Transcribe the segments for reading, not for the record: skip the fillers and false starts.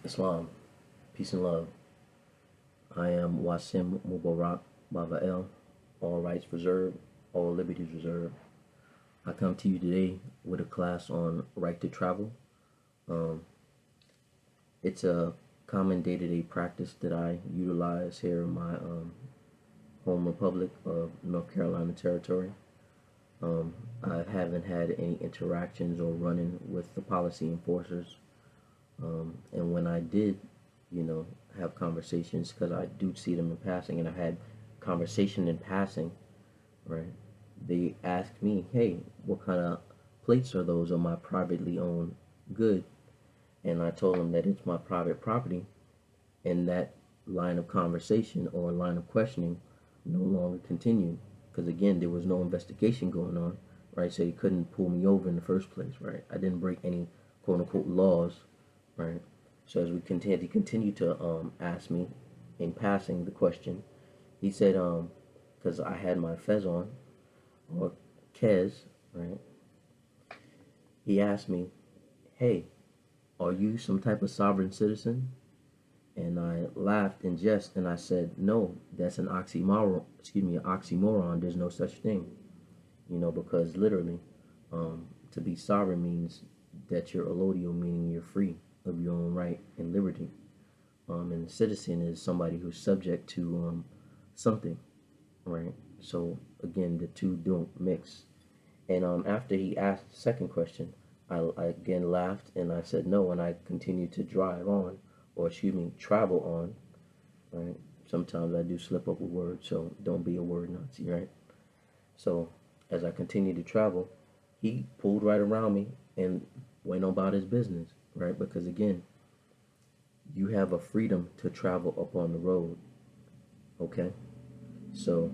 Islam, peace and love. I am Wasim Mubarak, Bava, all rights reserved, all liberties reserved. I come to you today with a class on right to travel. Um, it's a common day-to-day practice that I utilize here in my home republic of North Carolina territory. I haven't had any interactions or run-in with the policy enforcers. And when I did, have conversations, because I do see them in passing, and I had conversation in passing, right? They asked me, hey, what kind of plates are those on my privately owned good? And I told them that it's my private property, and that line of conversation or line of questioning no longer continued, because again, there was no investigation going on, right? So they couldn't pull me over in the first place, right? I didn't break any quote unquote laws, right? So as we continue, he continued to ask me in passing the question. He said, because I had my fez on, or Kez, right? He asked me, hey, are you some type of sovereign citizen? And I laughed in jest and I said, no, that's an oxymoron. Excuse me, an oxymoron. There's no such thing, because literally, to be sovereign means that you're allodial, meaning you're free of your own right and liberty. And citizen is somebody who's subject to something, right? So again, the two don't mix. And after he asked the second question, I again laughed and I said no, and I continued to drive on, or excuse me, travel on, right? Sometimes I do slip up a word, so don't be a word Nazi, right? So as I continued to travel, he pulled right around me and went about his business, right? Because again, you have a freedom to travel up on the road, okay? So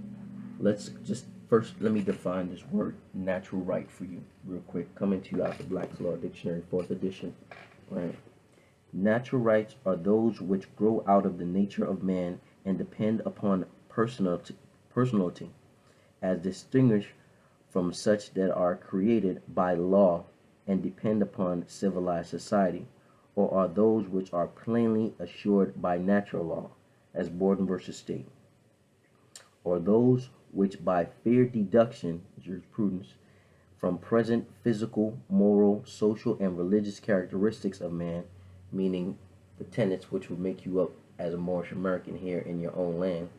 let's just first let me define this word natural right for you real quick. Coming to you out the Black's Law Dictionary, 4th edition, right? Natural rights are those which grow out of the nature of man and depend upon personality as distinguished from such that are created by law and depend upon civilized society, or are those which are plainly assured by natural law, as Borden versus State, or those which by fair deduction, jurisprudence, from present physical, moral, social, and religious characteristics of man, meaning the tenets which would make you up as a Moorish American here in your own land,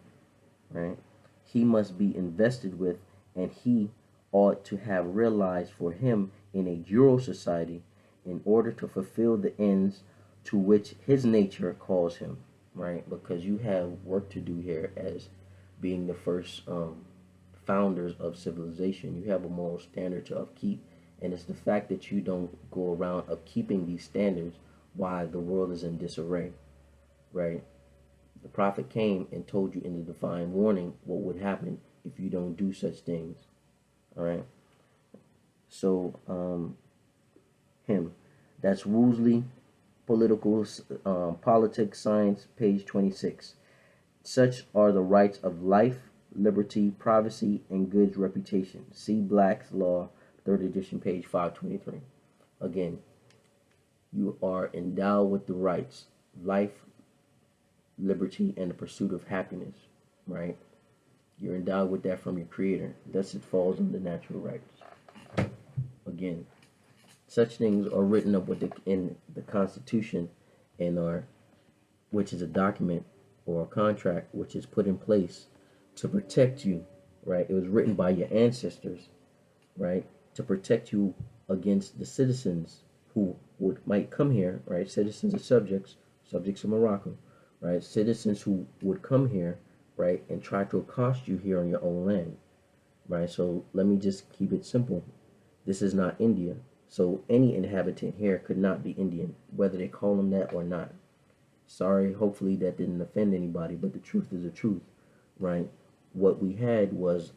right? He must be invested with, and he ought to have realized for him in a jural society in order to fulfill the ends to which his nature calls him, right? Because you have work to do here as being the first founders of civilization. You have a moral standard to upkeep, and it's the fact that you don't go around upkeeping these standards why the world is in disarray, right? The prophet came and told you in the divine warning what would happen if you don't do such things, all right? So, him. That's Woosley, Politics, Science, page 26. Such are the rights of life, liberty, privacy, and good reputation. See Black's Law, 3rd edition, page 523. Again, you are endowed with the rights, life, liberty, and the pursuit of happiness, right? You're endowed with that from your Creator. Thus, it falls under natural rights. Again, such things are written up in the Constitution and which is a document or a contract which is put in place to protect you, right? It was written by your ancestors, right, to protect you against the citizens who might come here, right? Citizens and subjects of Morocco, right? Citizens who would come here, right, and try to accost you here on your own land, right? So let me just keep it simple. This is not India, so any inhabitant here could not be Indian, whether they call them that or not. Sorry, hopefully that didn't offend anybody, but the truth is the truth, right? What we had was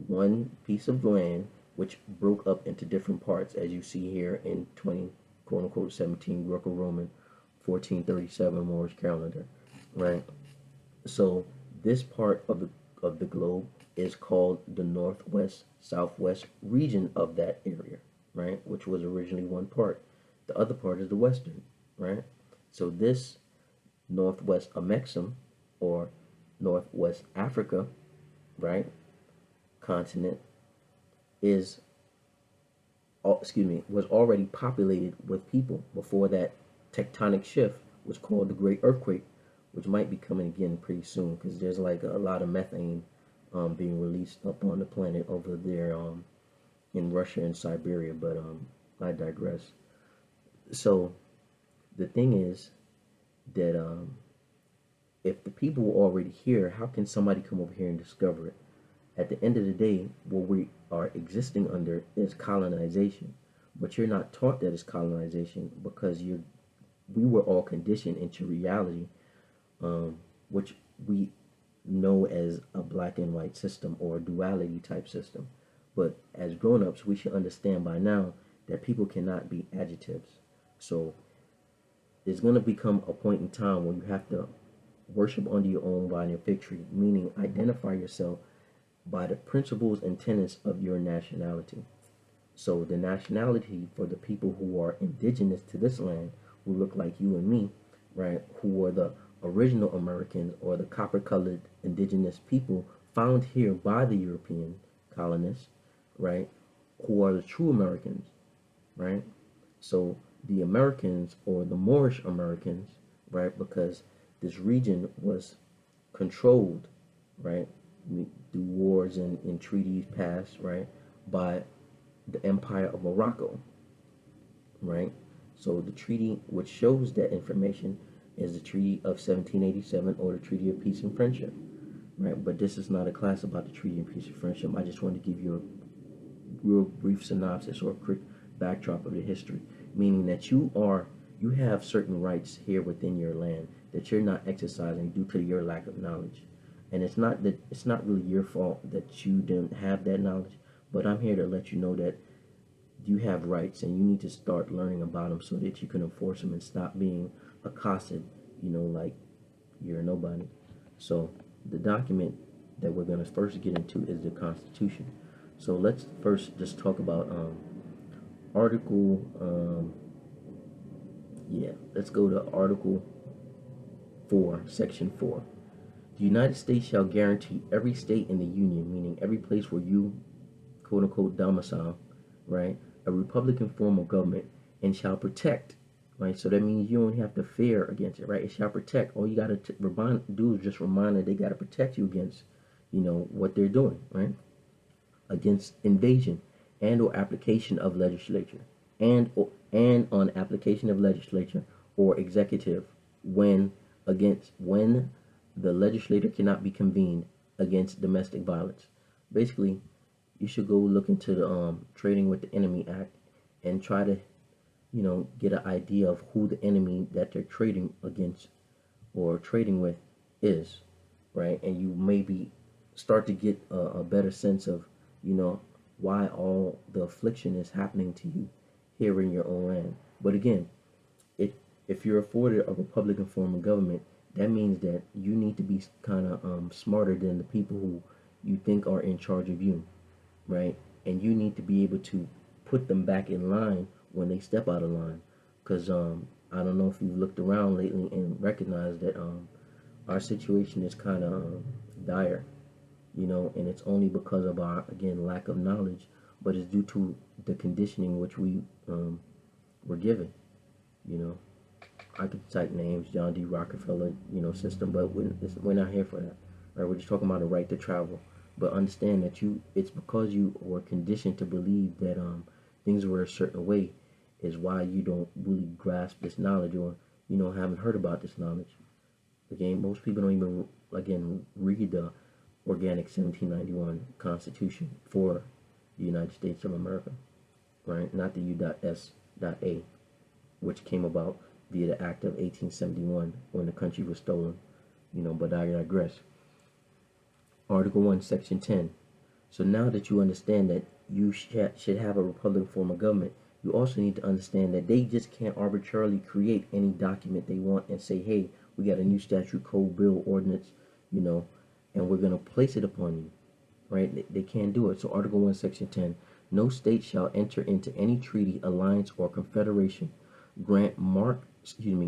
one piece of land which broke up into different parts, as you see here in 20, quote unquote, 17 Greco-Roman, 1437 Moorish calendar, right? So this part of the globe is called the northwest southwest region of that area, right? Which was originally one part. The other part is the western, right? So this Northwest Amexem, or Northwest Africa, right, continent is, was already populated with people before that tectonic shift was called the Great Earthquake, which might be coming again pretty soon because there's like a lot of methane being released up on the planet over there in Russia and Siberia. But I digress. So the thing is that if the people were already here, how can somebody come over here and discover it? At the end of the day, what we are existing under is colonization. But you're not taught that it's colonization because we were all conditioned into reality, which we know as a black and white system or a duality type system. But as grown-ups, we should understand by now that people cannot be adjectives. So there's going to become a point in time where you have to worship under your own vine and fig tree, meaning identify yourself by the principles and tenets of your nationality. So the nationality for the people who are indigenous to this land, who look like you and me, right, who are the original Americans or the copper-colored indigenous people found here by the European colonists, right, who are the true Americans, right? So the Americans or the Moorish Americans, right, because this region was controlled, right, through wars and treaties passed, right, by the Empire of Morocco, right? So the treaty which shows that information is the Treaty of 1787 or the Treaty of Peace and Friendship, right? But this is not a class about the Treaty of Peace and Friendship. I just want to give you a real brief synopsis or a quick backdrop of the history, meaning that you have certain rights here within your land that you're not exercising due to your lack of knowledge. And it's not really your fault that you didn't have that knowledge, but I'm here to let you know that you have rights and you need to start learning about them so that you can enforce them and stop being accosted, like you're nobody. So the document that we're going to first get into is the Constitution. So let's first just talk about Article, let's go to Article 4, Section 4. The United States shall guarantee every state in the Union, meaning every place where you, quote unquote, domicile, right, a Republican form of government, and shall protect, right? So that means you don't have to fear against it, right? It shall protect. All you got to do is just remind that they got to protect you against, what they're doing, right? Against invasion and or application of legislature, and on application of legislature or executive when the legislator cannot be convened against domestic violence. Basically, you should go look into the Trading with the Enemy Act and try to, get an idea of who the enemy that they're trading against or trading with is, right? And you maybe start to get a better sense of, why all the affliction is happening to you here in your own land. But again, if you're afforded a Republican form of government, that means that you need to be kind of smarter than the people who you think are in charge of you, right? And you need to be able to put them back in line when they step out of line. Because I don't know if you've looked around lately and recognized that our situation is kind of dire, and it's only because of our, again, lack of knowledge, but it's due to the conditioning which we were given, I could cite names, John D. Rockefeller, system, but we're not here for that, right? We're just talking about the right to travel. But understand that it's because you were conditioned to believe that things were a certain way is why you don't really grasp this knowledge or, haven't heard about this knowledge. Again, most people don't even, read the organic 1791 Constitution for the United States of America, right? Not the U.S.A, which came about via the Act of 1871 when the country was stolen, but I digress. Article 1, Section 10. So now that you understand that you should have a Republican form of government, you also need to understand that they just can't arbitrarily create any document they want and say, hey, we got a new statute, code, bill, ordinance, and we're going to place it upon you, right? They can't do it. So Article 1, Section 10, no state shall enter into any treaty, alliance, or confederation, grant, mark,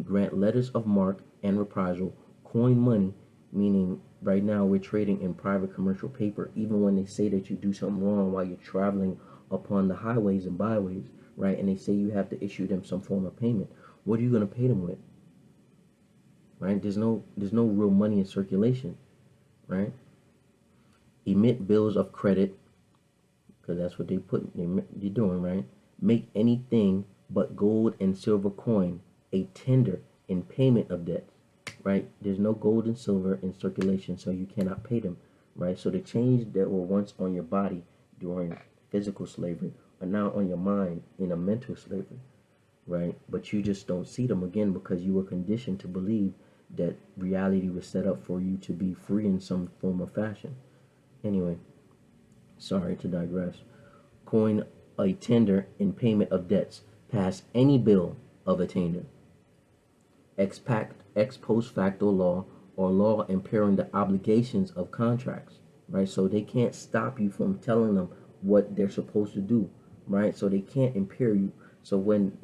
grant letters of marque and reprisal, coin money, meaning right now we're trading in private commercial paper, even when they say that you do something wrong while you're traveling upon the highways and byways, right? And they say you have to issue them some form of payment. What are you going to pay them with? Right? There's no real money in circulation, right? Emit bills of credit, because that's what you're doing, right? Make anything but gold and silver coin a tender in payment of debts, right? There's no gold and silver in circulation, so you cannot pay them, right? So the chains that were once on your body during physical slavery are now on your mind in a mental slavery, right? But you just don't see them again because you were conditioned to believe that reality was set up for you to be free in some form or fashion. Anyway, sorry to digress. Coin a tender in payment of debts. Pass any bill of attainder. Ex post facto law or law impairing the obligations of contracts, right? So they can't stop you from telling them what they're supposed to do, right? So they can't impair you. So when,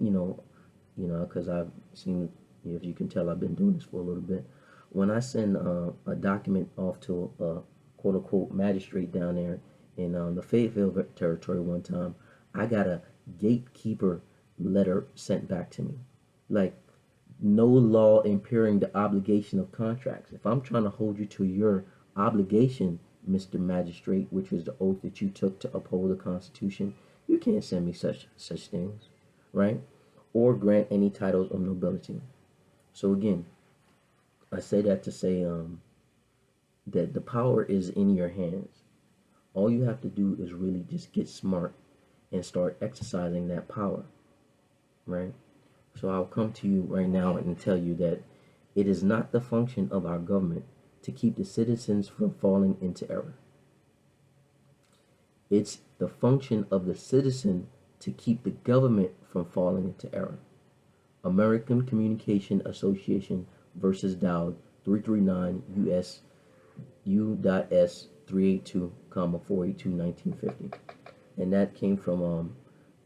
because I've seen, if you can tell, I've been doing this for a little bit. When I send a document off to a quote-unquote magistrate down there in the Fayetteville territory one time, I got a gatekeeper letter sent back to me. Like, no law impairing the obligation of contracts. If I'm trying to hold you to your obligation, Mr. Magistrate, which was the oath that you took to uphold the Constitution, you can't send me such things, right? Or grant any titles of nobility. So again, I say that to say that the power is in your hands. All you have to do is really just get smart and start exercising that power, right? So I'll come to you right now and tell you that it is not the function of our government to keep the citizens from falling into error. It's the function of the citizen to keep the government from falling into error. American Communication Association versus Dowd 339 US U.S. 382, 482, 1950. And that came from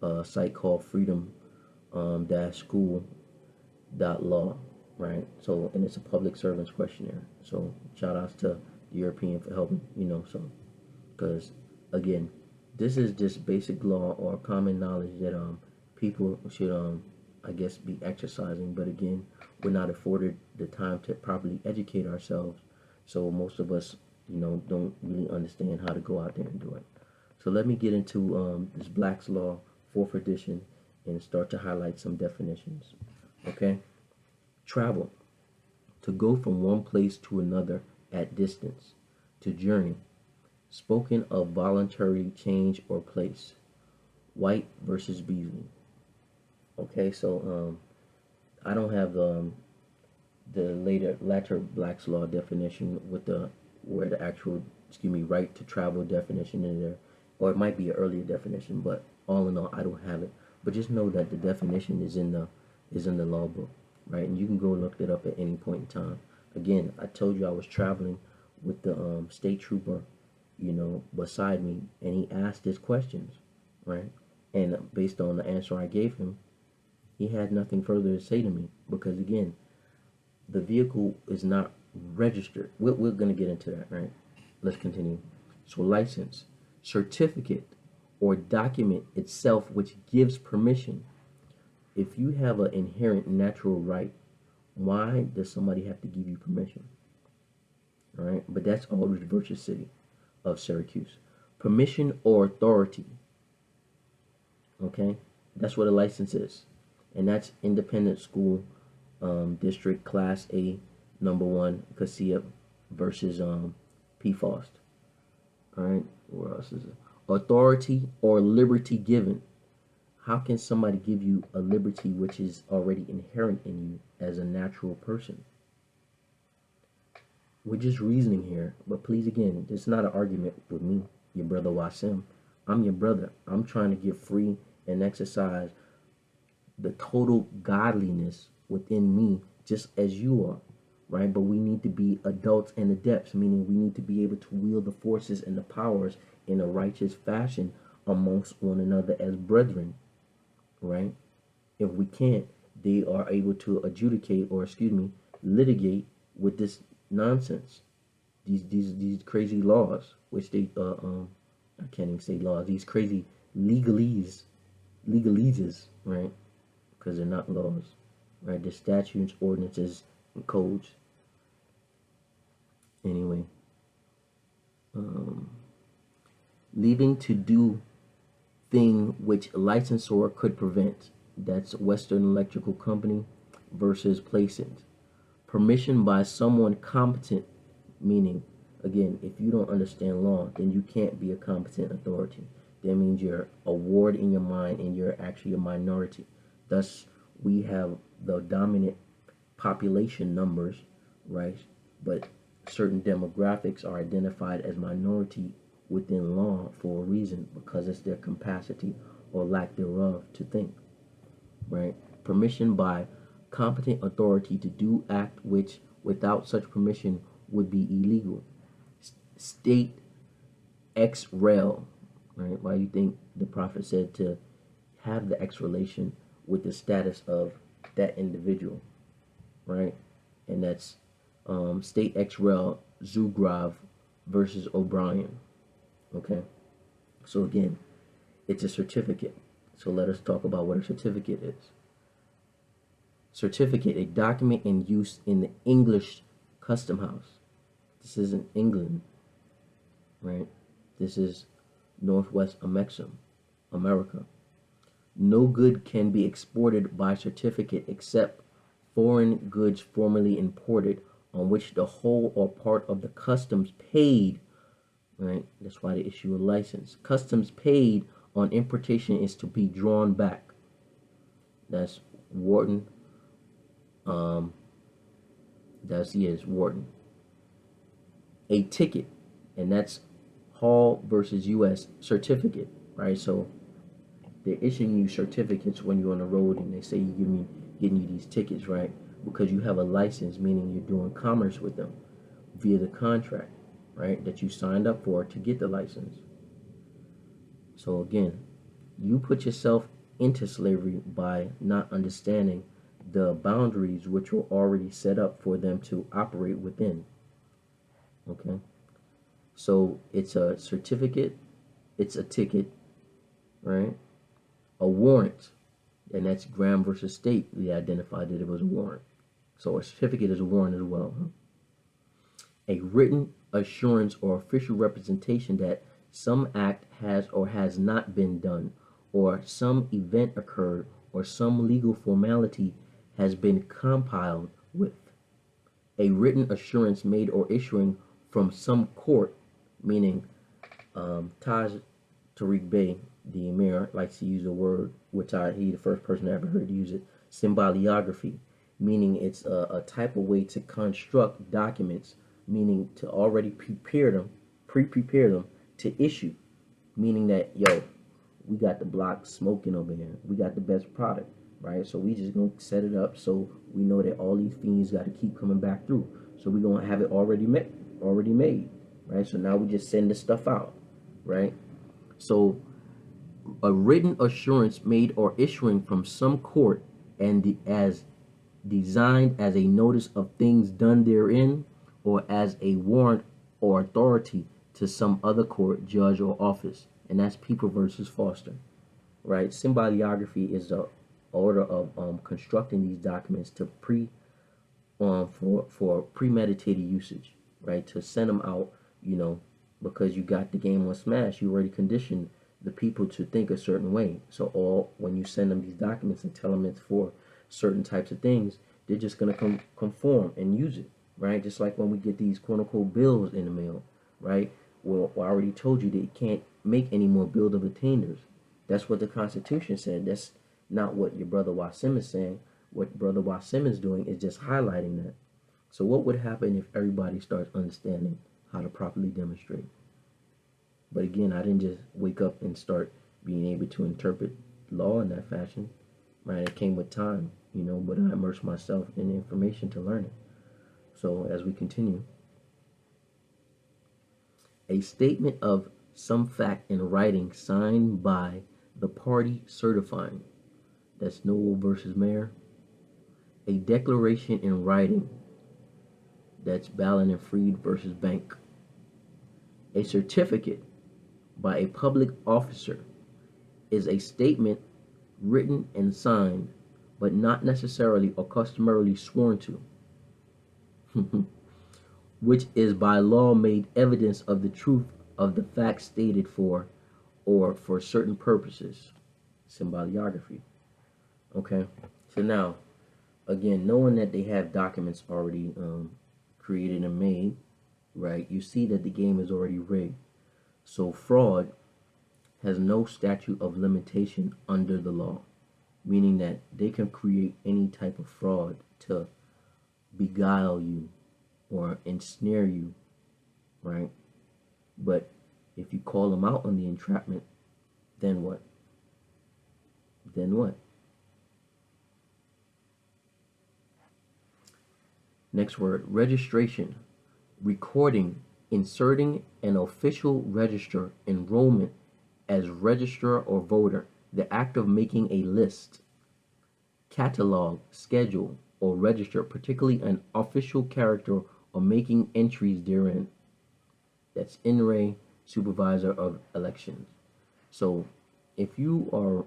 a site called freedom-school.law, right? So, and it's a public servants questionnaire. So shout outs to the European for helping, so, because again, this is just basic law or common knowledge that people should I guess be exercising. But again, we're not afforded the time to properly educate ourselves, so most of us don't really understand how to go out there and do it. So let me get into this Black's Law 4th edition and start to highlight some definitions. Okay? Travel, to go from one place to another at distance. To journey, spoken of voluntary change or place. White versus Beasley. Okay, so I don't have the latter Black's Law definition with where the actual right to travel definition in there, or it might be an earlier definition, but all in all, I don't have it. But just know that the definition is in the law book, right? And you can go look it up at any point in time. Again, I told you I was traveling with the state trooper, beside me, and he asked his questions, right? And based on the answer I gave him, he had nothing further to say to me because, again, the vehicle is not registered. We're going to get into that, right? Let's continue. So license, certificate, or document itself which gives permission. If you have an inherent natural right, why does somebody have to give you permission? All right, but that's Aldridge versus City of Syracuse. Permission or authority. Okay, that's what a license is, and that's Independent School District Class A Number 1 Cassia versus P. Faust. All right, where else is it? Authority or liberty given. How can somebody give you a liberty which is already inherent in you as a natural person? We're just reasoning here, but please, again, it's not an argument with me, your brother Wasim. I'm your brother. I'm trying to get free and exercise the total godliness within me, just as you are, right? But we need to be adults and adepts, meaning we need to be able to wield the forces and the powers in a righteous fashion amongst one another as brethren, right? If we can't, they are able to adjudicate, or excuse me, litigate with this nonsense, these crazy laws, which they I can't even say laws, these crazy legaleses, right? Because they're not laws, right? The statutes, ordinances, and codes. Anyway, leaving to do thing which licensor could prevent. That's Western Electrical Company versus Placent. Permission by someone competent, meaning, again, if you don't understand law, then you can't be a competent authority. That means you're a ward in your mind and you're actually a minority. Thus, we have the dominant population numbers, right? But certain demographics are identified as minority within law for a reason, because it's their capacity or lack thereof to think, right? Permission by competent authority to do act which without such permission would be illegal. State ex rel, right? Why you think the prophet said to have the ex relation with the status of that individual, right? And that's state ex rel Zugrav versus O'Brien. Okay, so again, it's a certificate. So let us talk about what a certificate is. Certificate, a document in use in the English custom house. This isn't England, right? This is Northwest America. No good can be exported by certificate except foreign goods formerly imported, on which the whole or part of the customs paid, right? That's why they issue a license. Customs paid on importation is to be drawn back. That's Wharton. It's Wharton. A ticket, and that's Hall versus U.S. certificate, right? So they're issuing you certificates when you're on the road, and they say getting you these tickets, right? Because you have a license, meaning you're doing commerce with them via the contract, right, that you signed up for to get the license. So again, you put yourself into slavery by not understanding the boundaries which were already set up for them to operate within. Okay, so it's a certificate, it's a ticket, right? A warrant, and that's Graham versus State. We identified that it was a warrant. So a certificate is a warrant as well. A written assurance or official representation that some act has or has not been done, or some event occurred, or some legal formality has been compiled with. A written assurance made or issuing from some court, meaning Taj Tariq Bey, the Emir, likes to use a word, which he's the first person I ever heard use it, symboliography, meaning it's a type of way to construct documents, meaning to already prepare them to issue, meaning that, yo, we got the block smoking over here, we got the best product, right? So we just gonna set it up so we know that all these fiends got to keep coming back through. So we're gonna have it already made, right? So now we just send the stuff out, right? So a written assurance made or issuing from some court and as designed as a notice of things done therein, or as a warrant or authority to some other court, judge, or office. And that's People versus Foster, right? Symboliography is the order of constructing these documents to for premeditated usage, right? To send them out, because you got the game on Smash, you already conditioned the people to think a certain way. So when you send them these documents and tell them it's for certain types of things, they're just gonna conform and use it, right? Just like when we get these quote unquote bills in the mail, right? Well, I already told you they can't make any more bill of attainder. That's what the Constitution said. That's not what your brother Wasim is saying. What brother Wasim is doing is just highlighting that. So what would happen if everybody starts understanding how to properly demonstrate? But again, I didn't just wake up and start being able to interpret law in that fashion, right? It came with time, but I immersed myself in the information to learn it. So as we continue, a statement of some fact in writing signed by the party certifying. That's Noel versus Mayor. A declaration in writing, that's Ballin and Freed versus Bank. A certificate by a public officer is a statement written and signed, but not necessarily or customarily sworn to, which is by law made evidence of the truth of the facts stated for or for certain purposes. Symboliography. Okay, so now, again, knowing that they have documents already created and made, right, you see that the game is already rigged. So fraud has no statute of limitation under the law, meaning that they can create any type of fraud to beguile you or ensnare you, right? But if you call them out on the entrapment, then what? Then what? Next word, registration. Recording, inserting an official register enrollment as registrar or voter, the act of making a list, catalog, schedule, or register, particularly an official character or making entries therein. That's in re supervisor of elections. So if you are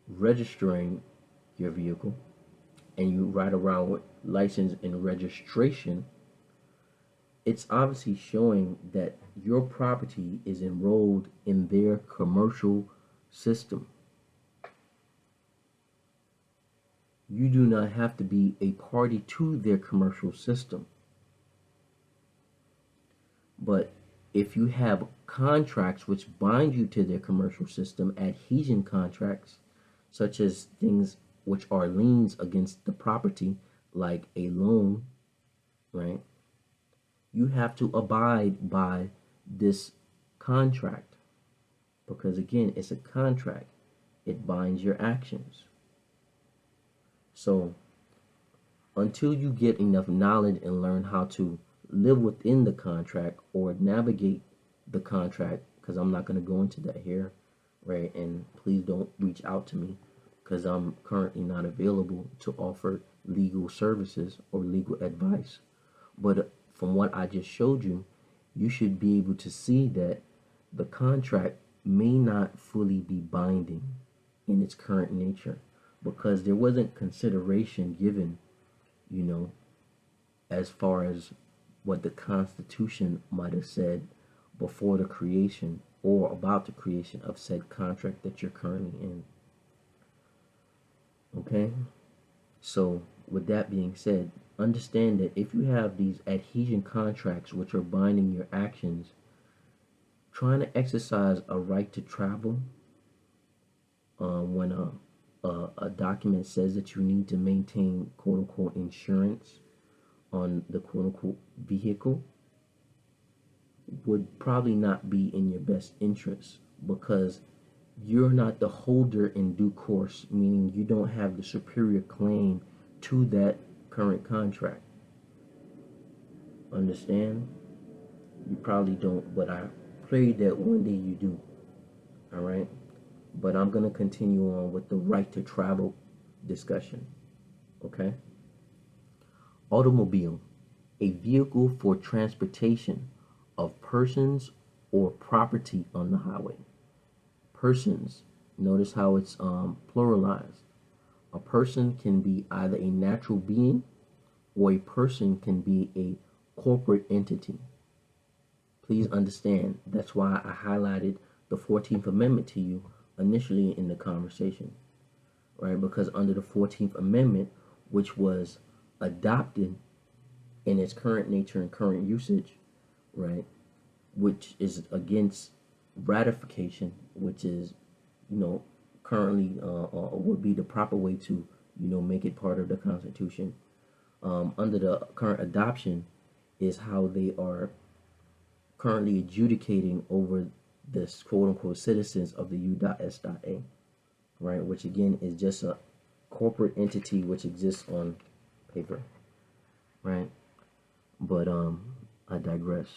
registering your vehicle and you ride around with license and registration, it's obviously showing that your property is enrolled in their commercial system. You do not have to be a party to their commercial system. But if you have contracts which bind you to their commercial system, adhesion contracts, such as things which are liens against the property, like a loan, right? You have to abide by this contract because, again, it's a contract. It binds your actions. So until you get enough knowledge and learn how to live within the contract or navigate the contract, because I'm not going to go into that here, right? And please don't reach out to me because I'm currently not available to offer legal services or legal advice. But from what I just showed you, you should be able to see that the contract may not fully be binding in its current nature because there wasn't consideration given, you know, as far as what the Constitution might have said before the creation or about the creation of said contract that you're currently in. Okay? So, with that being said, understand that if you have these adhesion contracts which are binding your actions, trying to exercise a right to travel when a document says that you need to maintain quote unquote insurance on the quote unquote vehicle would probably not be in your best interest because you're not the holder in due course, meaning you don't have the superior claim to that current contract. Understand? You probably don't, but I pray that one day you do. All right? But I'm going to continue on with the right to travel discussion. Okay? Automobile, a vehicle for transportation of persons or property on the highway. Persons, notice how it's pluralized. A person can be either a natural being or a person can be a corporate entity. Please understand, that's why I highlighted the 14th Amendment to you initially in the conversation, right? Because under the 14th Amendment, which was adopted in its current nature and current usage, right, which is against ratification, which is, you know, currently would be the proper way to, you know, make it part of the Constitution. Under the current adoption is how they are currently adjudicating over this quote-unquote citizens of the U.S.A, right, which again is just a corporate entity which exists on paper, right? But I digress.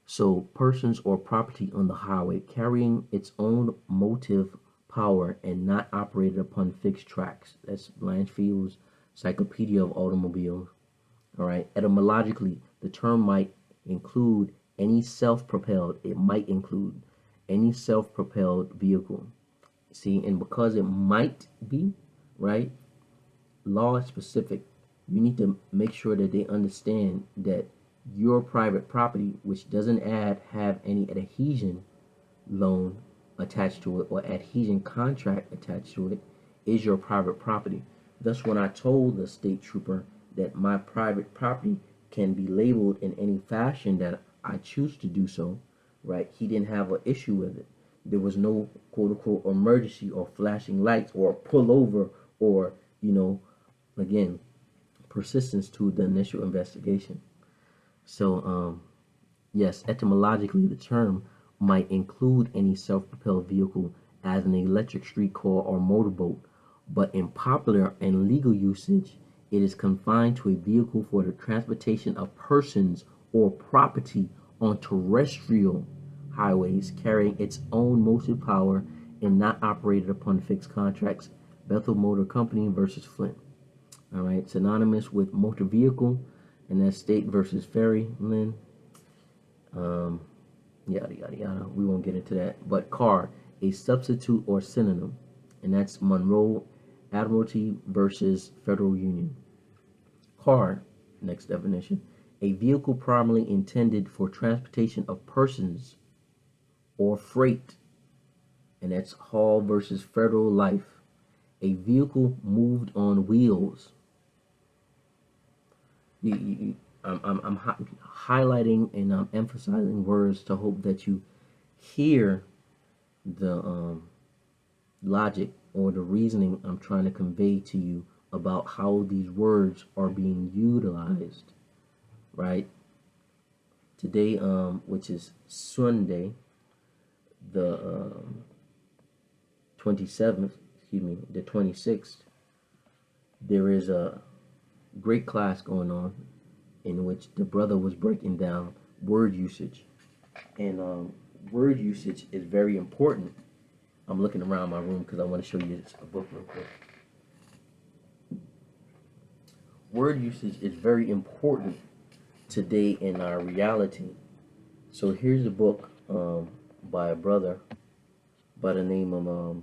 So persons or property on the highway carrying its own motive power and not operated upon fixed tracks. That's Blanchfield's Encyclopedia of Automobiles. All right. Etymologically, the term might include any self-propelled. It might include any self-propelled vehicle. See, and because it might be, right, law is specific. You need to make sure that they understand that your private property, which doesn't have any adhesion loan attached to it or adhesion contract attached to it, is your private property. Thus, when I told the state trooper that my private property can be labeled in any fashion that I choose to do so, right, he didn't have an issue with it. There was no quote unquote emergency or flashing lights or pull over or, again, persistence to the initial investigation. So, yes, etymologically, the term might include any self-propelled vehicle as an electric streetcar or motorboat, but in popular and legal usage, it is confined to a vehicle for the transportation of persons or property on terrestrial highways carrying its own motive power and not operated upon fixed contracts. Bethel Motor Company versus Flint. All right, synonymous with motor vehicle, and that's State versus Ferryland. Yada yada yada. We won't get into that. But car, a substitute or synonym, and that's Monroe Admiralty versus Federal Union. Car, next definition, a vehicle primarily intended for transportation of persons or freight, and that's Hall versus Federal Life. A vehicle moved on wheels. I'm highlighting and I'm emphasizing words to hope that you hear the logic or the reasoning I'm trying to convey to you about how these words are being utilized, right? Today, which is Sunday, the 27th, the 26th, there is a great class going on in which the brother was breaking down word usage. And word usage is very important. I'm looking around my room because I want to show you a book real quick. Word usage is very important today in our reality. So here's a book by a brother by the name of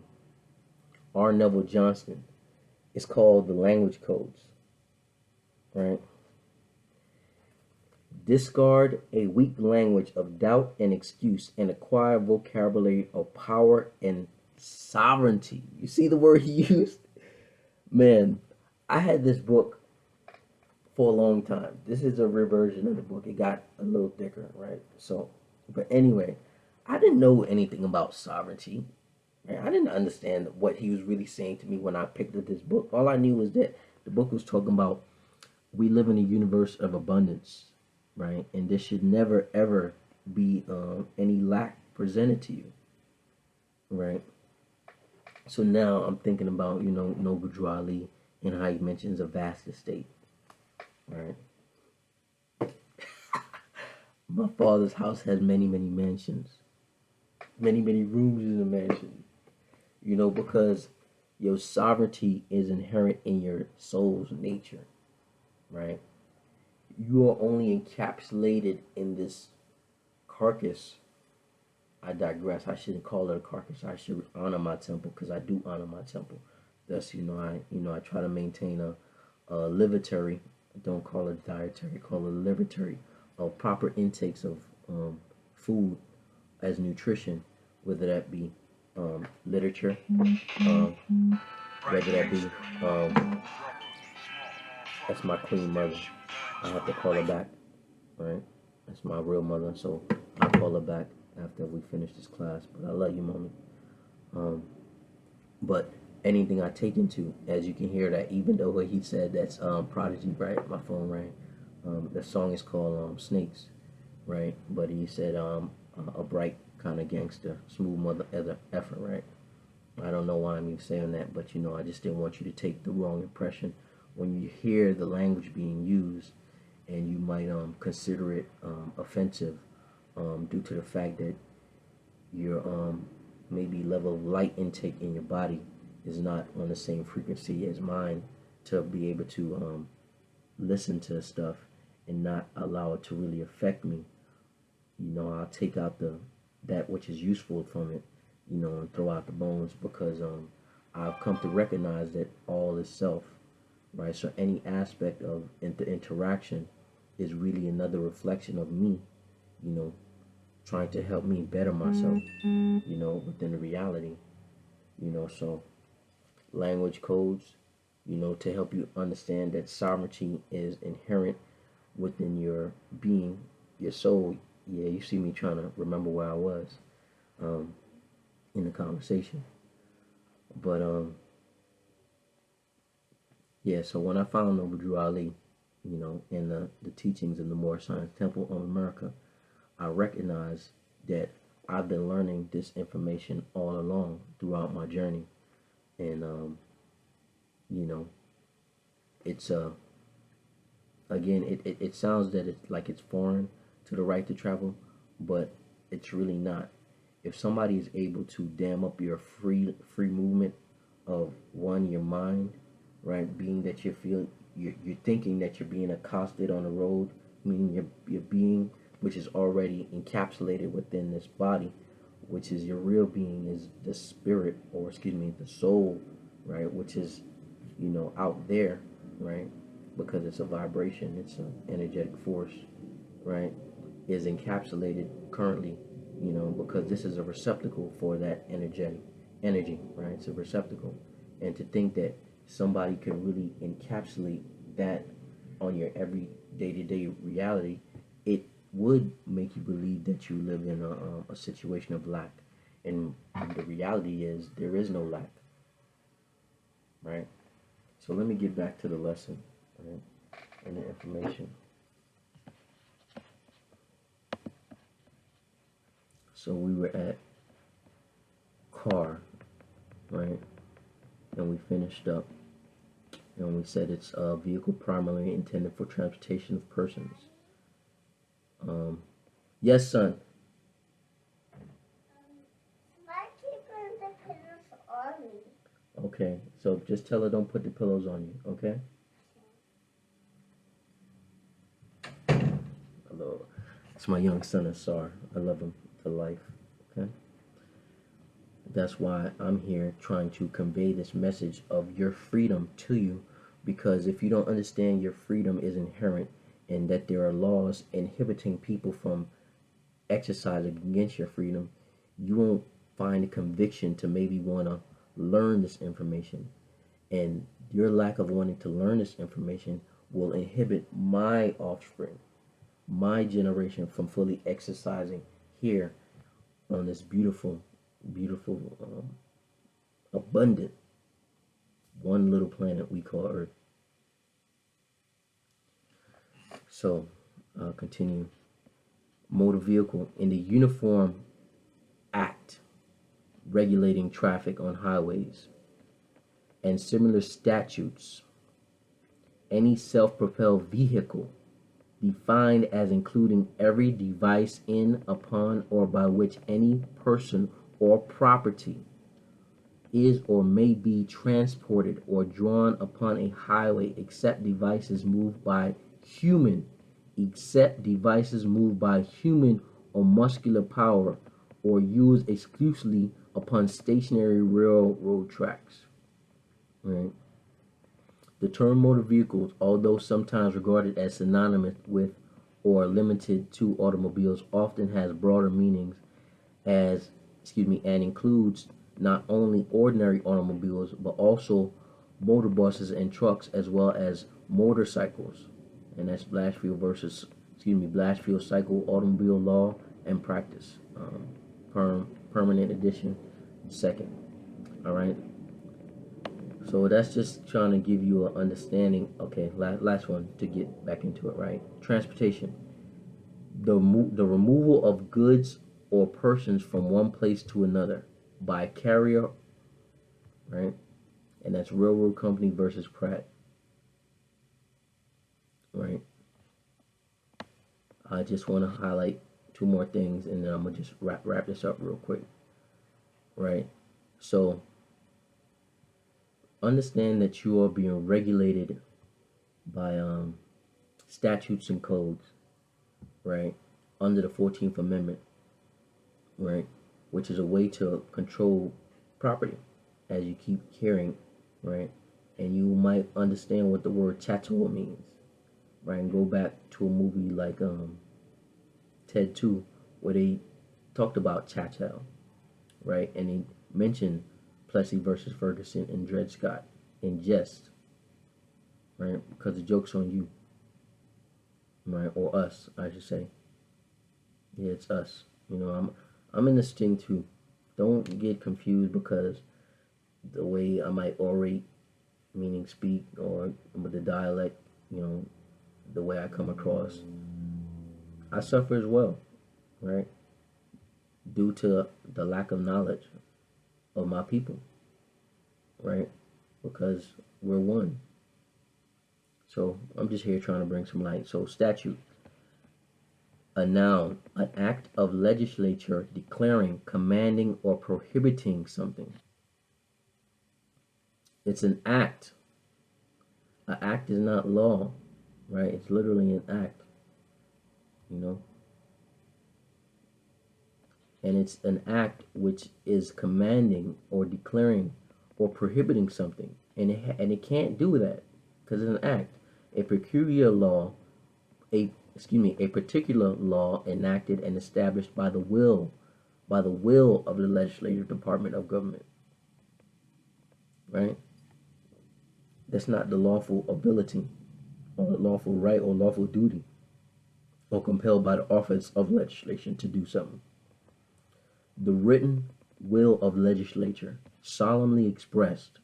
R. Neville Johnston. It's called The Language Codes. Right? Discard a weak language of doubt and excuse and acquire vocabulary of power and sovereignty. You see the word he used? Man, I had this book for a long time. This is a reversion of the book. It got a little thicker, right? So, but anyway, I didn't know anything about sovereignty. Right? I didn't understand what he was really saying to me when I picked up this book. All I knew was that the book was talking about we live in a universe of abundance, right? And there should never, ever be any lack presented to you, right? So now I'm thinking about, Noble Drew Ali and how he mentions a vast estate, right? My father's house has many, many mansions, many, many rooms in the mansion, because your sovereignty is inherent in your soul's nature. Right? You are only encapsulated in this carcass. I digress. I shouldn't call it a carcass. I should honor my temple because I do honor my temple. Thus, I try to maintain a livatory. Don't call it dietary. Call it a livatory of proper intakes of food as nutrition, whether that be literature, whether that be that's my queen mother. I have to call her back, right? That's my real mother, so I'll call her back after we finish this class. But I love you, mommy. But anything I take into, as you can hear that, even though he said that's Prodigy, right? My phone rang. The song is called Snakes, right? But he said a bright kind of gangster, smooth mother effort, right? I don't know why I'm even saying that, but I just didn't want you to take the wrong impression when you hear the language being used, and you might consider it offensive due to the fact that you're maybe level of light intake in your body is not on the same frequency as mine to be able to listen to stuff and not allow it to really affect me. I'll take out that which is useful from it, and throw out the bones, because I've come to recognize that all is self, right? So any aspect of the interaction is really another reflection of me, you know, trying to help me better myself, within the reality, so language codes, to help you understand that sovereignty is inherent within your being, your soul. Yeah, you see me trying to remember where I was in the conversation. But yeah, so when I found over Drew Ali, in the teachings of the Moorish Science Temple of America, I recognized that I've been learning this information all along throughout my journey. And it's again, it sounds that it's like it's foreign to the right to travel, but it's really not. If somebody is able to dam up your free movement of your mind, right, being that you're thinking that you're being accosted on the road, meaning your being, which is already encapsulated within this body, which is your real being, is the spirit, or excuse me, the soul, right, which is out there, right, because it's a vibration, it's an energetic force, right, is encapsulated currently, because this is a receptacle for that energy, right? It's a receptacle. And to think that somebody could really encapsulate that on your every day-to-day reality, it would make you believe that you live in a situation of lack. And the reality is there is no lack, right? So let me get back to the lesson, right, and the information. So we were at car, right, and we finished up, and we said it's a vehicle primarily intended for transportation of persons. Yes, son. Why keep the pillows on me? Okay, so just tell her don't put the pillows on you, okay? Hello. It's my young son, Asar. I love him to life, okay? That's why I'm here trying to convey this message of your freedom to you, because if you don't understand your freedom is inherent and that there are laws inhibiting people from exercising against your freedom, you won't find a conviction to maybe want to learn this information. And your lack of wanting to learn this information will inhibit my offspring, my generation, from fully exercising here on this beautiful, abundant, one little planet we call Earth. So, continue. Motor vehicle. In the Uniform Act regulating traffic on highways and similar statutes, any self-propelled vehicle defined as including every device in, upon, or by which any person or property is or may be transported or drawn upon a highway, except devices moved by human or muscular power, or used exclusively upon stationary railroad tracks. Right? The term motor vehicles, although sometimes regarded as synonymous with or limited to automobiles, often has broader meanings and includes not only ordinary automobiles but also motor buses and trucks, as well as motorcycles. And that's Blatchfield Cycle Automobile Law and Practice, permanent edition, second. All right. So that's just trying to give you an understanding. Okay, last one to get back into it, right? Transportation. The removal of goods or persons from one place to another by carrier, right? And that's Railroad Company versus Pratt, right? I just want to highlight two more things, and then I'm going to just wrap this up real quick. right? So understand that you are being regulated by statutes and codes, right? Under the 14th Amendment, right? Which is a way to control property, as you keep hearing, right? And you might understand what the word chattel means, right? And go back to a movie like Ted 2, where they talked about chattel, right? And they mentioned Plessy versus Ferguson and Dred Scott in jest, right? Because the joke's on you, right? Or us, I should say. Yeah, it's us. You know, I'm in this thing too. Don't get confused because the way I might orate, meaning speak, or with the dialect, you know, the way I come across, I suffer as well, right? Due to the lack of knowledge of my people, right? Because we're one. So I'm just here trying to bring some light. So statute, a noun, an act of legislature declaring, commanding, or prohibiting something. It's an act. An act is not law, right? It's literally an act, you know? And it's an act which is commanding or declaring or prohibiting something. And it can't do that because it's an act. A peculiar law, a particular law enacted and established by the will of the legislative department of government, right? That's not the lawful ability or the lawful right or lawful duty or compelled by the office of legislation to do something. The written will of legislature, solemnly expressed,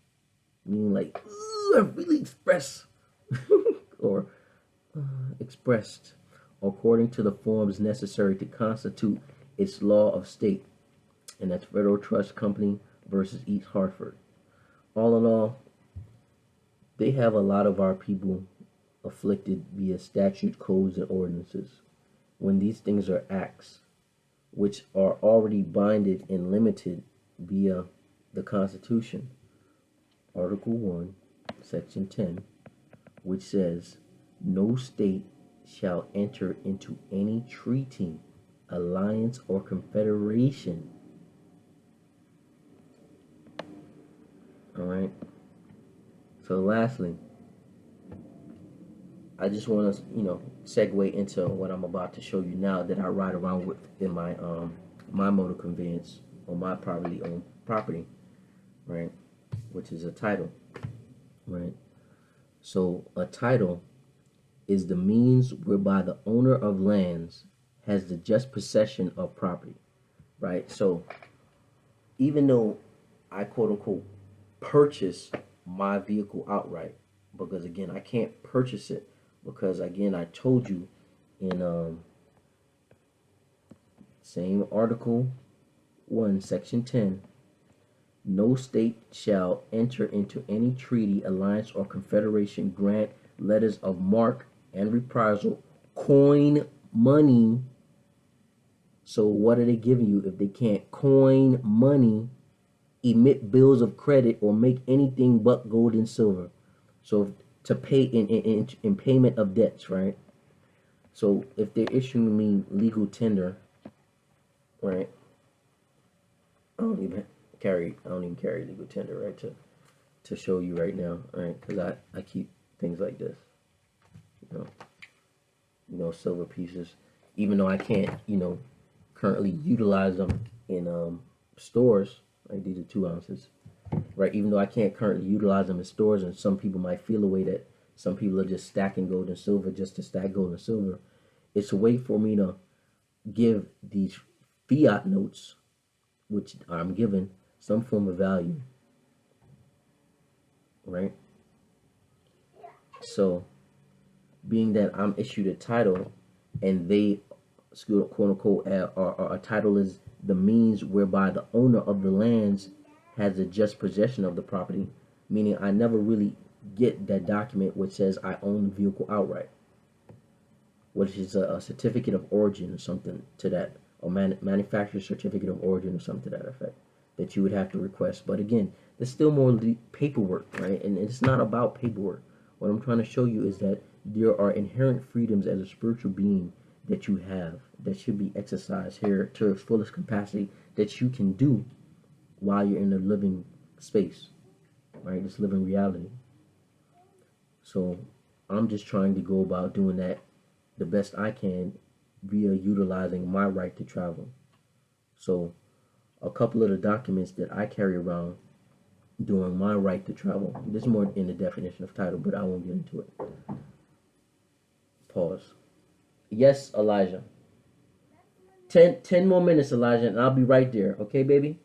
meaning like, I really express, or expressed according to the forms necessary to constitute its law of state, and that's Federal Trust Company versus East Hartford. All in all, they have a lot of our people afflicted via statute, codes, and ordinances. When these things are acts, which are already binded and limited via the Constitution, Article 1, Section 10, which says, no state shall enter into any treaty, alliance, or confederation. All right. So lastly, I just want to, segue into what I'm about to show you now that I ride around with in my my motor conveyance on my privately owned property, right? Which is a title, right? So a title is the means whereby the owner of lands has the just possession of property, right? So even though I quote unquote purchase my vehicle outright, because again I can't purchase it because again I told you in same Article 1, Section 10, no state shall enter into any treaty, alliance, or confederation, grant letters of marque and reprisal, coin money. So what are they giving you if they can't coin money, emit bills of credit, or make anything but gold and silver? So to pay in payment of debts, right? So if they're issuing me legal tender, right? I don't even carry legal tender, right? To show you right now, right? Because I keep things like this, silver pieces, even though I can't, currently utilize them in stores. Right, these are 2 ounces, right? Even though I can't currently utilize them in stores, and some people might feel a way that some people are just stacking gold and silver just to stack gold and silver. It's a way for me to give these fiat notes, which I'm given, some form of value, right? So, being that I'm issued a title, and they, quote unquote, a title is the means whereby the owner of the lands has a just possession of the property, meaning I never really get that document which says I own the vehicle outright, which is a certificate of origin or something to that, or manufacturer certificate of origin or something to that effect. that you would have to request. But again, there's still more paperwork, right? And it's not about paperwork. What I'm trying to show you is that there are inherent freedoms as a spiritual being that you have that should be exercised here to its fullest capacity that you can do while you're in the living space, right? This living reality. So I'm just trying to go about doing that the best I can via utilizing my right to travel. So a couple of the documents that I carry around during my right to travel, this is more in the definition of title, but I won't get into it. Pause. Yes, Elijah. 10 more minutes, Elijah, and I'll be right there. Okay, baby?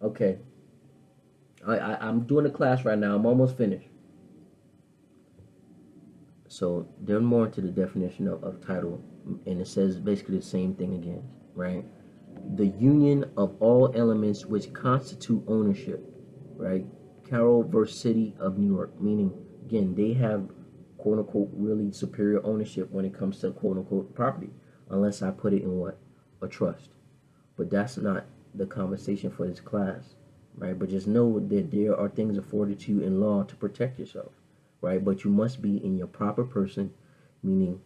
Okay. I'm doing a class right now. I'm almost finished. So they're more into the definition of title, and it says basically the same thing again, right? The union of all elements which constitute ownership, right? Carroll versus City of New York, meaning, again, they have quote unquote really superior ownership when it comes to quote unquote property, unless I put it in what? A trust. But that's not the conversation for this class, right? But just know that there are things afforded to you in law to protect yourself, right? But you must be in your proper person, meaning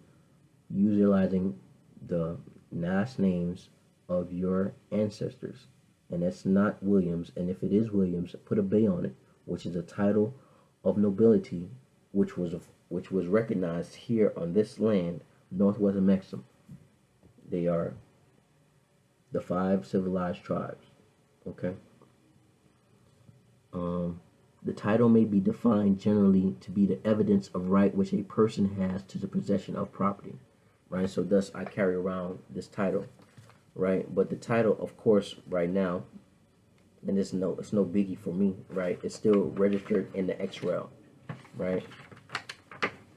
utilizing the last names of your ancestors. And that's not Williams. And if it is Williams, put a Bay on it, which is a title of nobility, which was recognized here on this land, northwest of Mexico. They are the 5 civilized tribes. Okay. The title may be defined generally to be the evidence of right which a person has to the possession of property, right? So thus I carry around this title, right? But the title, of course, right now, and it's no biggie for me, right? It's still registered in the XREL, right?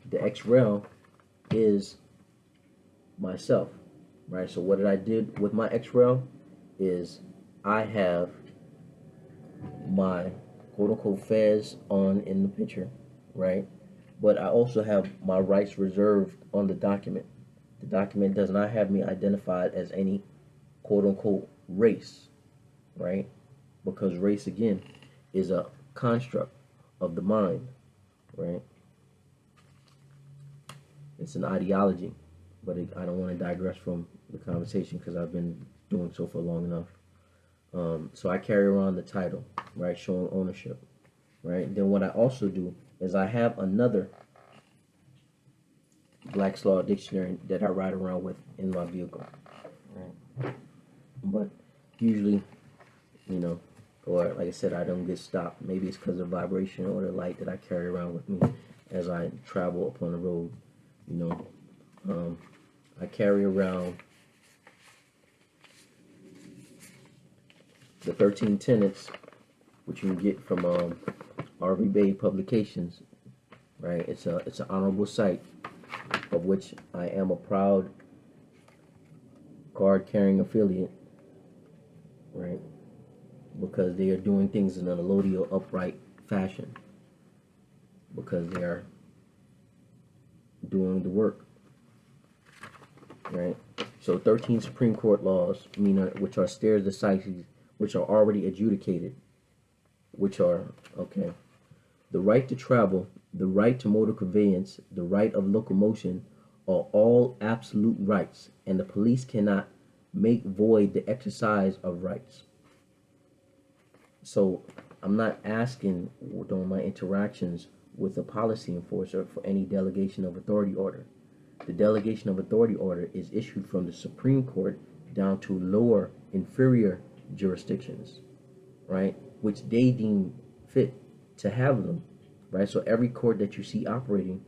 The XREL is myself, right? So what I did with my XREL is I have my quote-unquote fez on in the picture, right? But I also have my rights reserved on the document. The document does not have me identified as any quote-unquote race, right? Because race, again, is a construct of the mind, right? It's an ideology, but I don't want to digress from the conversation because I've been doing so for long enough. So I carry around the title, right, showing ownership, right? Then what I also do is I have another Black's Law dictionary that I ride around with in my vehicle, right? But usually, you know, or like I said, I don't get stopped. Maybe it's because of vibration or the light that I carry around with me as I travel upon the road, you know. I carry around the 13 tenets, which you can get from RV Bay Publications, right? It's an honorable site of which I am a proud card-carrying affiliate, right? Because they are doing things in an allodial, upright fashion, because they are doing the work, right? So 13 Supreme Court laws, which are stare decisis, which are already adjudicated, which are, okay, the right to travel, the right to motor conveyance, the right of locomotion are all absolute rights, and the police cannot make void the exercise of rights. So I'm not asking during my interactions with a policy enforcer for any delegation of authority order. The delegation of authority order is issued from the Supreme Court down to lower, inferior jurisdictions, right, which they deem fit to have them, right? So every court that you see operating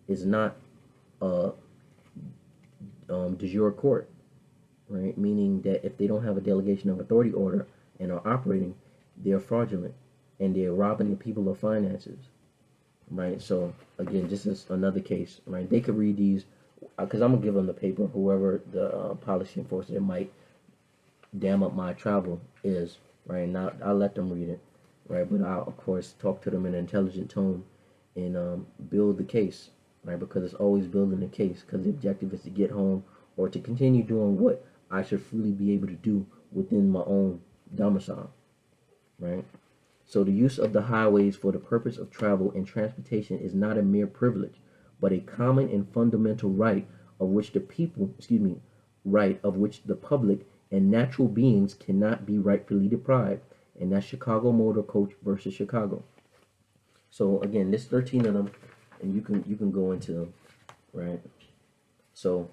is not a de jure court, right? Meaning that if they don't have a delegation of authority order and are operating, they're fraudulent and they're robbing the people of finances, right? So again, this is another case, right? They could read these because I'm gonna give them the paper. Whoever the policy enforcer that might dam up my travel is, right? Now I'll let them read it, right? But I'll of course talk to them in an intelligent tone and build the case, right? Because it's always building the case, because the objective is to get home or to continue doing what I should freely be able to do within my own domicile, right? So the use of the highways for the purpose of travel and transportation is not a mere privilege, but a common and fundamental right of which the people, right of which the public and natural beings cannot be rightfully deprived. And that's Chicago Motor Coach versus Chicago. So again, there's 13 of them, and you can go into them, right? So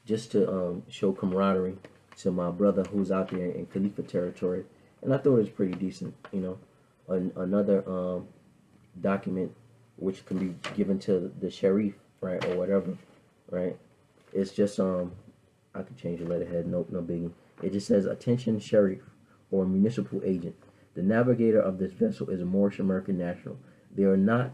just to show camaraderie to my brother who's out there in Khalifa territory, and I thought it was pretty decent, you know. Another document which can be given to the sheriff, right, or whatever, right? It's just I can change the letterhead, no biggie. It just says, attention sheriff or municipal agent. The navigator of this vessel is a Moorish American national. They are not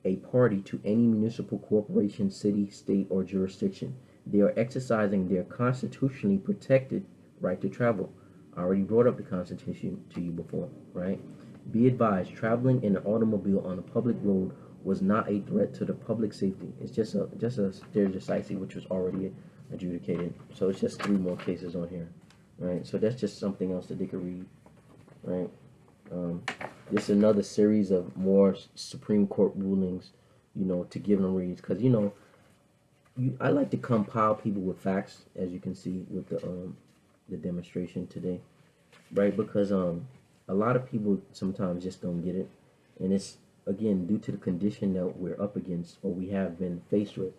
a party to any municipal corporation, city, state, or jurisdiction. They are exercising their constitutionally protected right to travel. I already brought up the Constitution to you before, right? Be advised, traveling in an automobile on a public road was not a threat to the public safety. It's just a stare decisis, which was already adjudicated. So it's just 3 more cases on here, right? So that's just something else that they could read, right? This is another series of more Supreme Court rulings, you know, to give them reads, because you know, I like to compile people with facts, as you can see with the demonstration today, right? Because a lot of people sometimes just don't get it, and it's again due to the condition that we're up against or we have been faced with,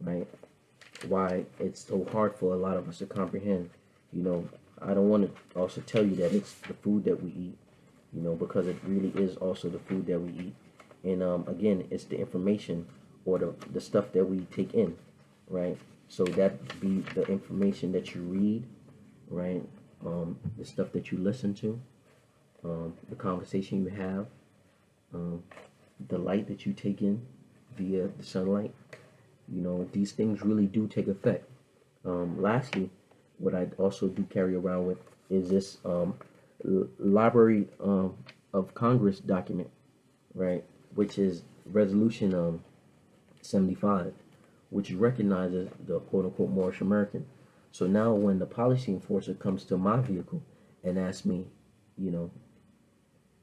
right? Why it's so hard for a lot of us to comprehend. You know, I don't want to also tell you that it's the food that we eat, you know, because it really is also the food that we eat, and again, it's the information or the stuff that we take in, right? So that be the information that you read, right? The stuff that you listen to, the conversation you have, the light that you take in via the sunlight. You know, these things really do take effect. Lastly, what I also do carry around with is this Library of Congress document, right? Which is Resolution 75, which recognizes the quote-unquote Moorish American. So now when the policy enforcer comes to my vehicle and asks me, you know,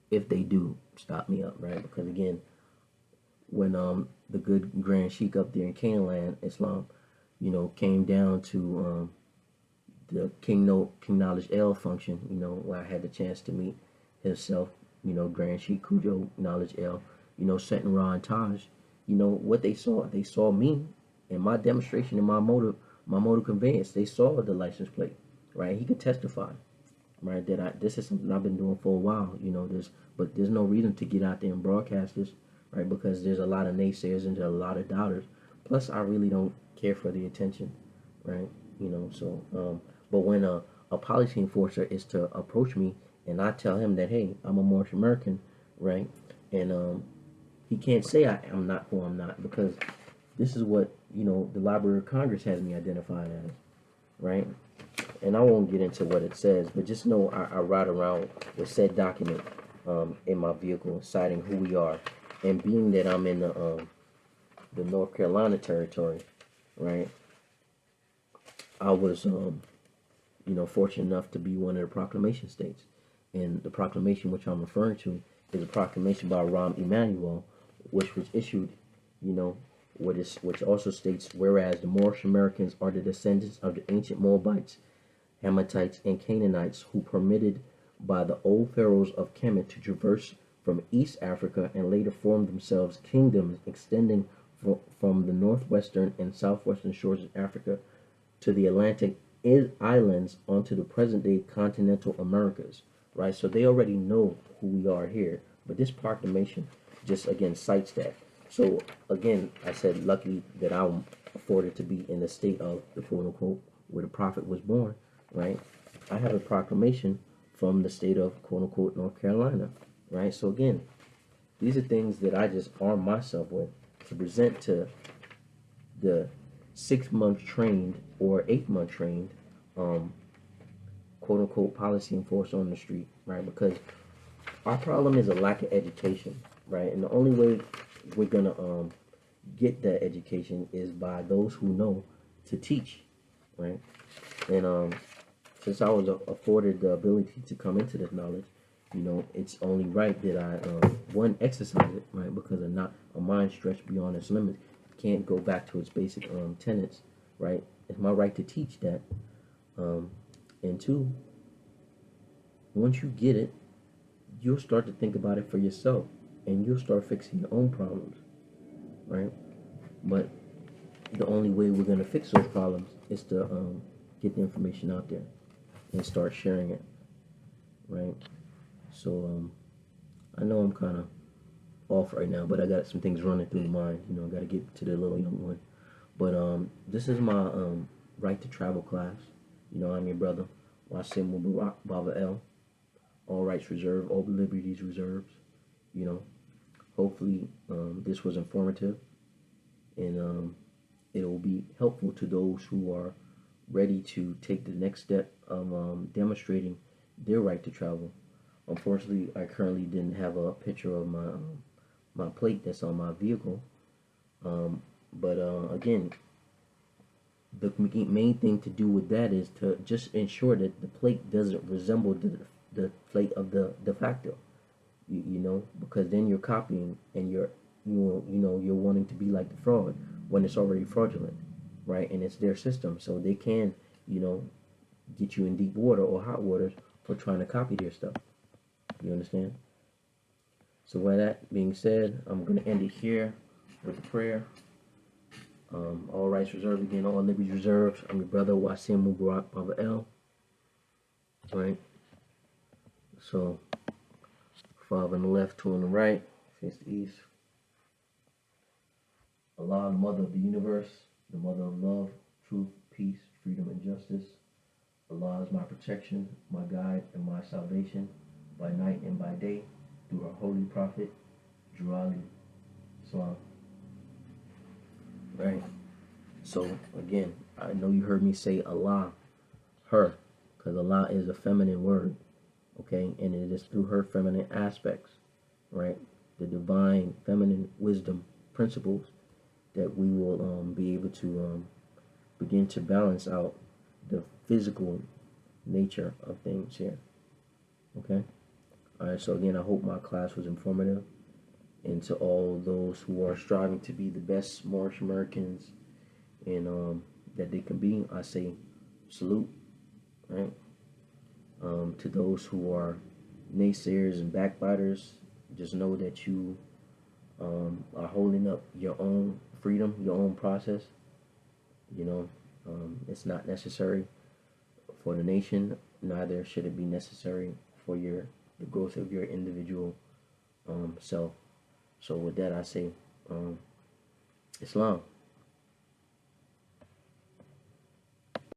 if they do stop me up, right? Because again, when the good Grand Sheik up there in Canaanland, Islam, you know, came down to the King Knowledge L function, you know, where I had the chance to meet himself, you know, Grand Sheik Cujo Knowledge L, you know, Seton Ra and Taj, you know, what they saw me in my demonstration in my motor conveyance. They saw the license plate, right? He could testify, right, that this is something I've been doing for a while, you know, but there's no reason to get out there and broadcast this, right? Because there's a lot of naysayers and there's a lot of doubters. Plus, I really don't care for the attention, right? You know, so, but when a policy enforcer is to approach me and I tell him that, hey, I'm a Moorish American, right? And he can't say I'm not who I'm not, because this is what, you know, the Library of Congress has me identified as, right? And I won't get into what it says, but just know I ride around with said document in my vehicle, citing who we are. And being that I'm in the North Carolina territory, right, I was, you know, fortunate enough to be one of the proclamation states. And the proclamation which I'm referring to is a proclamation by Rahm Emanuel, which was issued, you know, which also states, whereas the Moorish Americans are the descendants of the ancient Moabites, Hammatites, and Canaanites who permitted by the old pharaohs of Kemet to traverse from East Africa and later formed themselves kingdoms extending from the northwestern and southwestern shores of Africa to the Atlantic islands onto the present-day continental Americas, right? So they already know who we are here, but this proclamation just, again, cites that. So, again, I said lucky that I'm afforded to be in the state of the quote-unquote where the prophet was born, right? I have a proclamation from the state of quote-unquote North Carolina, right? So, again, these are things that I just arm myself with to present to the 6-month trained or 8-month trained quote-unquote policy enforcer on the street, right? Because our problem is a lack of education, right? And the only way we're gonna get that education is by those who know to teach, right? And since I was afforded the ability to come into this knowledge, you know, it's only right that I one, exercise it, right? Because a mind stretched beyond its limits can't go back to its basic tenets, right? It's my right to teach that. And two, once you get it, you'll start to think about it for yourself, and you'll start fixing your own problems, right? But the only way we're gonna fix those problems is to get the information out there and start sharing it, right? So I know I'm kind of off right now, but I got some things running through my mind. You know, I got to get to the little young one. But this is my right to travel class. You know, I'm your brother, Wasim Mubarak, Bava, all rights reserved, all liberties reserved. You know, hopefully this was informative, and it will be helpful to those who are ready to take the next step of demonstrating their right to travel. Unfortunately, I currently didn't have a picture of my plate that's on my vehicle. But again, the main thing to do with that is to just ensure that the plate doesn't resemble the plate of the de facto. You know, because then you're copying, and you're wanting to be like the fraud when it's already fraudulent, right? And it's their system, so they can, you know, get you in deep water or hot waters for trying to copy their stuff. You understand? So with that being said, I'm going to end it here with a prayer. All rights reserved again, all liberties reserved. I'm your brother, Wasim Mubarak, Bava. Right? So, 5 on the left, 2 on the right, face the east. Allah, the mother of the universe, the mother of love, truth, peace, freedom, and justice. Allah is my protection, my guide, and my salvation by night and by day through our holy prophet, Jurali Islam. Right? So, again, I know you heard me say Allah, her, because Allah is a feminine word, okay? And it is through her feminine aspects, right? The divine feminine wisdom principles that we will be able to begin to balance out the physical nature of things here, okay? All right, so again, I hope my class was informative. And to all those who are striving to be the best Moorish Americans and that they can be, I say salute, right? To those who are naysayers and backbiters, just know that you are holding up your own freedom, your own process. You know, it's not necessary for the nation, neither should it be necessary for the growth of your individual self. So with that, I say Islam.